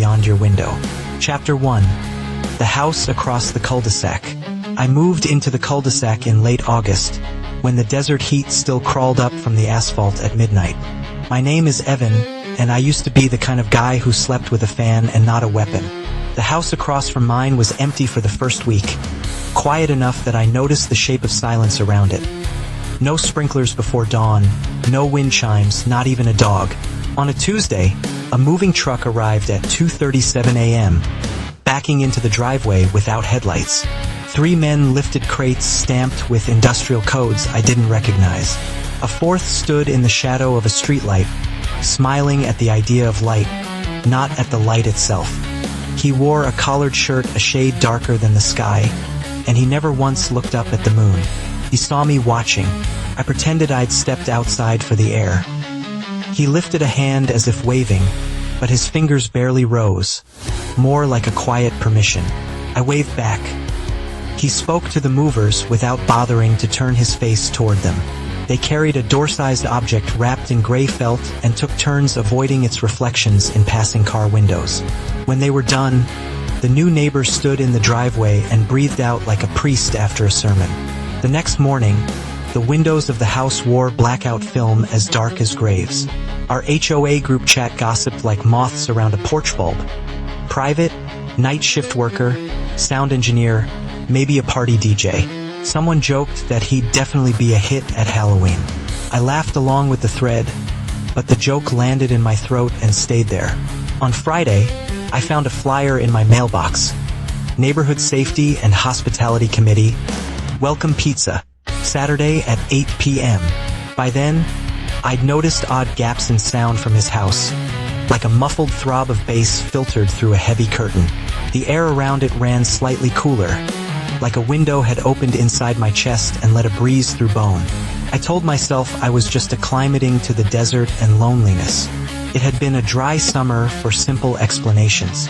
beyond your window. Chapter 1. The House Across the Cul-de-sac. I moved into the cul-de-sac in late August, when the desert heat still crawled up from the asphalt at midnight. My name is Evan, and I used to be the kind of guy who slept with a fan and not a weapon. The house across from mine was empty for the first week, quiet enough that I noticed the shape of silence around it. No sprinklers before dawn, no wind chimes, not even a dog. On a Tuesday, a moving truck arrived at 2:37 a.m., backing into the driveway without headlights. 3 men lifted crates stamped with industrial codes I didn't recognize. A fourth stood in the shadow of a streetlight, smiling at the idea of light, not at the light itself. He wore a collared shirt a shade darker than the sky, and he never once looked up at the moon. He saw me watching. I pretended I'd stepped outside for the air. He lifted a hand as if waving, but his fingers barely rose, more like a quiet permission. I waved back. He spoke to the movers without bothering to turn his face toward them. They carried a door-sized object wrapped in gray felt and took turns avoiding its reflections in passing car windows. When they were done, the new neighbor stood in the driveway and breathed out like a priest after a sermon. The next morning, the windows of the house wore blackout film as dark as graves. Our HOA group chat gossiped like moths around a porch bulb. Private, night shift worker, sound engineer, maybe a party DJ. Someone joked that he'd definitely be a hit at Halloween. I laughed along with the thread, but the joke landed in my throat and stayed there. On Friday, I found a flyer in my mailbox. Neighborhood Safety and Hospitality Committee, welcome pizza, Saturday at 8 p.m. By then, I'd noticed odd gaps in sound from his house, like a muffled throb of bass filtered through a heavy curtain. The air around it ran slightly cooler, like a window had opened inside my chest and let a breeze through bone. I told myself I was just acclimating to the desert and loneliness. It had been a dry summer for simple explanations.